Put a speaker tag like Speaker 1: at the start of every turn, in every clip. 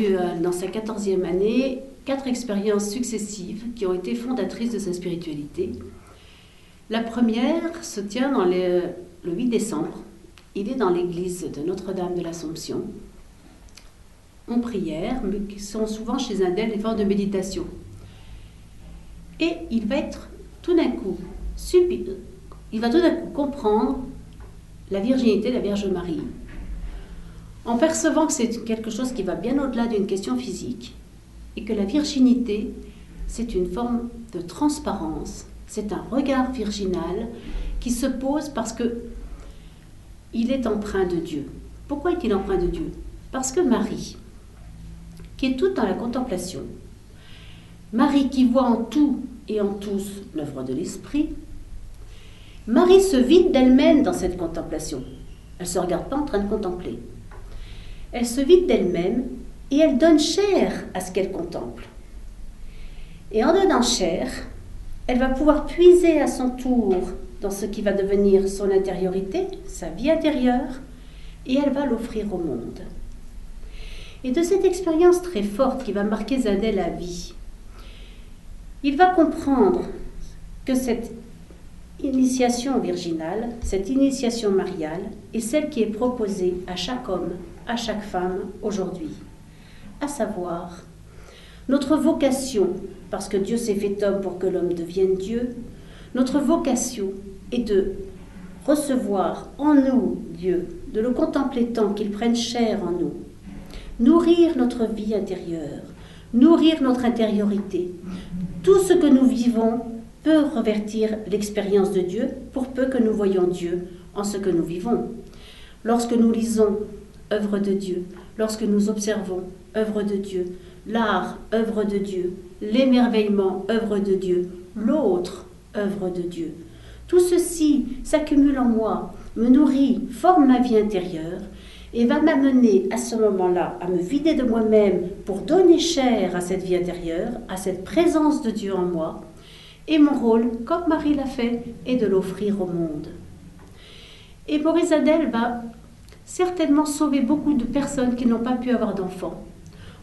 Speaker 1: vécu dans sa 14e année 4 expériences successives qui ont été fondatrices de sa spiritualité. La première se tient le 8 décembre. Il est dans l'église de Notre-Dame de l'Assomption, en prière, mais qui sont souvent chez Adèle des formes de méditation. Et il va tout d'un coup comprendre la virginité de la Vierge Marie, en percevant que c'est quelque chose qui va bien au-delà d'une question physique, et que la virginité, c'est une forme de transparence, c'est un regard virginal qui se pose parce que il est empreint de Dieu. Pourquoi est-il empreint de Dieu? Parce que Marie, qui est toute dans la contemplation, Marie qui voit en tout et en tous l'œuvre de l'Esprit, Marie se vide d'elle-même dans cette contemplation. Elle ne se regarde pas en train de contempler. Elle se vide d'elle-même et elle donne chair à ce qu'elle contemple. Et en donnant chair, elle va pouvoir puiser à son tour dans ce qui va devenir son intériorité, sa vie intérieure, et elle va l'offrir au monde. Et de cette expérience très forte qui va marquer Zadel à vie, il va comprendre que cette initiation virginale, cette initiation mariale, est celle qui est proposée à chaque homme, à chaque femme aujourd'hui. À savoir, notre vocation, parce que Dieu s'est fait homme pour que l'homme devienne Dieu, notre vocation est de recevoir en nous Dieu, de le contempler tant qu'il prenne chair en nous, nourrir notre vie intérieure, nourrir notre intériorité. Tout ce que nous vivons peut revertir l'expérience de Dieu pour peu que nous voyions Dieu en ce que nous vivons. Lorsque nous lisons œuvre de Dieu, lorsque nous observons œuvre de Dieu, l'art, œuvre de Dieu, l'émerveillement, œuvre de Dieu, l'autre, œuvre de Dieu. Tout ceci s'accumule en moi, me nourrit, forme ma vie intérieure et va m'amener à ce moment-là à me vider de moi-même pour donner chair à cette vie intérieure, à cette présence de Dieu en moi. Et mon rôle, comme Marie l'a fait, est de l'offrir au monde. Et Maurice Zadel va certainement sauver beaucoup de personnes qui n'ont pas pu avoir d'enfants,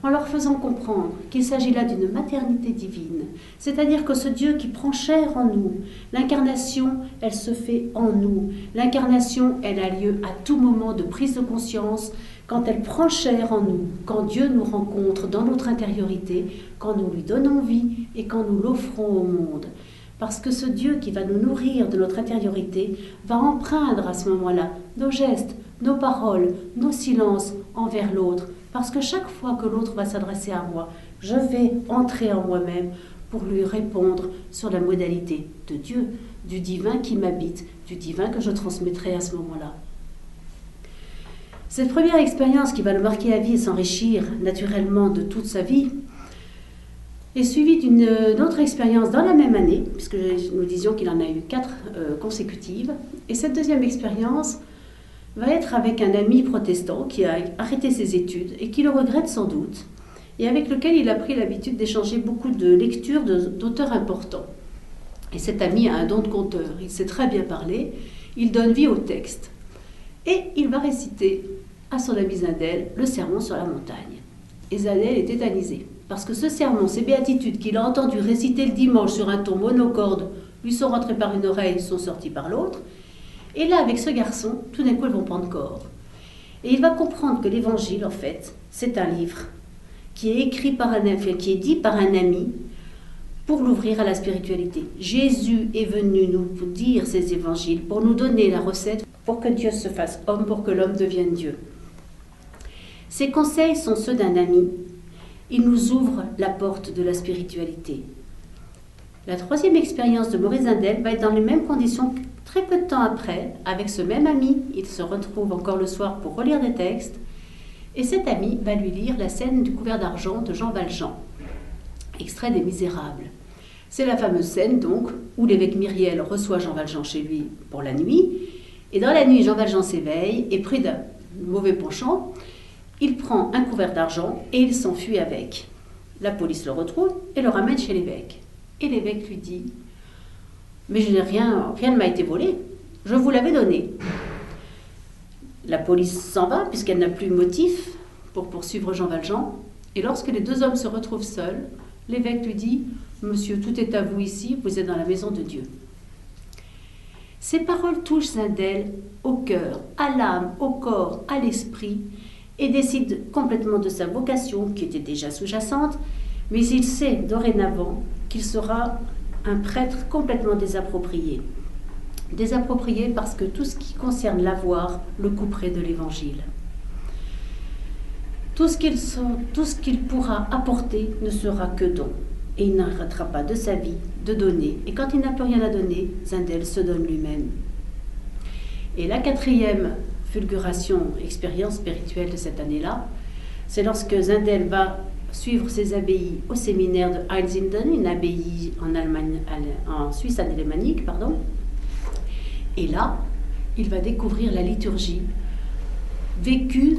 Speaker 1: en leur faisant comprendre qu'il s'agit là d'une maternité divine, c'est-à-dire que ce Dieu qui prend chair en nous, l'incarnation, elle se fait en nous. L'incarnation, elle a lieu à tout moment de prise de conscience, quand elle prend chair en nous, quand Dieu nous rencontre dans notre intériorité, quand nous lui donnons vie et quand nous l'offrons au monde. Parce que ce Dieu qui va nous nourrir de notre intériorité va empreindre à ce moment-là nos gestes, nos paroles, nos silences envers l'autre. Parce que chaque fois que l'autre va s'adresser à moi, je vais entrer en moi-même pour lui répondre sur la modalité de Dieu, du divin qui m'habite, du divin que je transmettrai à ce moment-là. Cette première expérience qui va le marquer à vie et s'enrichir naturellement de toute sa vie est suivie d'une autre expérience dans la même année, puisque nous disions qu'il en a eu 4 consécutives. Et cette deuxième expérience va être avec un ami protestant qui a arrêté ses études et qui le regrette sans doute, et avec lequel il a pris l'habitude d'échanger beaucoup de lectures d'auteurs importants. Et cet ami a un don de conteur, il sait très bien parler, il donne vie au texte. Et il va réciter à son ami Zadel le sermon sur la montagne. Et Zadel est tétanisé, parce que ce sermon, ces béatitudes qu'il a entendu réciter le dimanche sur un ton monocorde, lui sont rentrées par une oreille, sont sorties par l'autre. Et là, avec ce garçon, tout d'un coup, ils vont prendre corps. Et il va comprendre que l'évangile, en fait, c'est un livre qui est écrit qui est dit par un ami pour l'ouvrir à la spiritualité. Jésus est venu nous dire ces évangiles pour nous donner la recette pour que Dieu se fasse homme, pour que l'homme devienne Dieu. Ces conseils sont ceux d'un ami. Il nous ouvre la porte de la spiritualité. La troisième expérience de Maurice Zadel va être dans les mêmes conditions. Très peu de temps après, avec ce même ami, il se retrouve encore le soir pour relire des textes, et cet ami va lui lire la scène du couvert d'argent de Jean Valjean, extrait des Misérables. C'est la fameuse scène, donc, où l'évêque Myriel reçoit Jean Valjean chez lui pour la nuit, et dans la nuit, Jean Valjean s'éveille, et pris d'un mauvais penchant, il prend un couvert d'argent et il s'enfuit avec. La police le retrouve et le ramène chez l'évêque. Et l'évêque lui dit « Mais je n'ai rien ne m'a été volé, je vous l'avais donné. » La police s'en va puisqu'elle n'a plus motif pour poursuivre Jean Valjean. Et lorsque les deux hommes se retrouvent seuls, l'évêque lui dit « Monsieur, tout est à vous ici, vous êtes dans la maison de Dieu ». Ces paroles touchent Zindel au cœur, à l'âme, au corps, à l'esprit, et décide complètement de sa vocation, qui était déjà sous-jacente, mais il sait dorénavant qu'il sera un prêtre complètement désapproprié. Désapproprié parce que tout ce qui concerne l'avoir le couperait de l'Évangile. Tout ce qu'il pourra apporter ne sera que don, et il n'arrêtera pas de sa vie de donner. Et quand il n'a plus rien à donner, Zindel se donne lui-même. Et la quatrième fulguration, expérience spirituelle de cette année-là, c'est lorsque Zindel va suivre ses abbayes au séminaire de Einsiedeln, une abbaye en Suisse alémanique, pardon. Et là, il va découvrir la liturgie vécue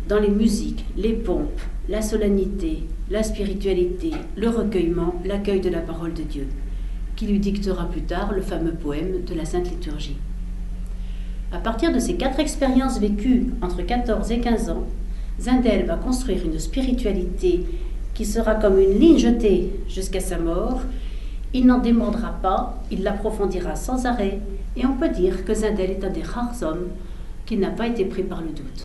Speaker 1: dans les musiques, les pompes, la solennité, la spiritualité, le recueillement, l'accueil de la parole de Dieu, qui lui dictera plus tard le fameux poème de la Sainte Liturgie. À partir de ces 4 expériences vécues entre 14 et 15 ans, Zindel va construire une spiritualité qui sera comme une ligne jetée jusqu'à sa mort. Il n'en démordra pas, il l'approfondira sans arrêt, et on peut dire que Zindel est un des rares hommes qui n'a pas été pris par le doute.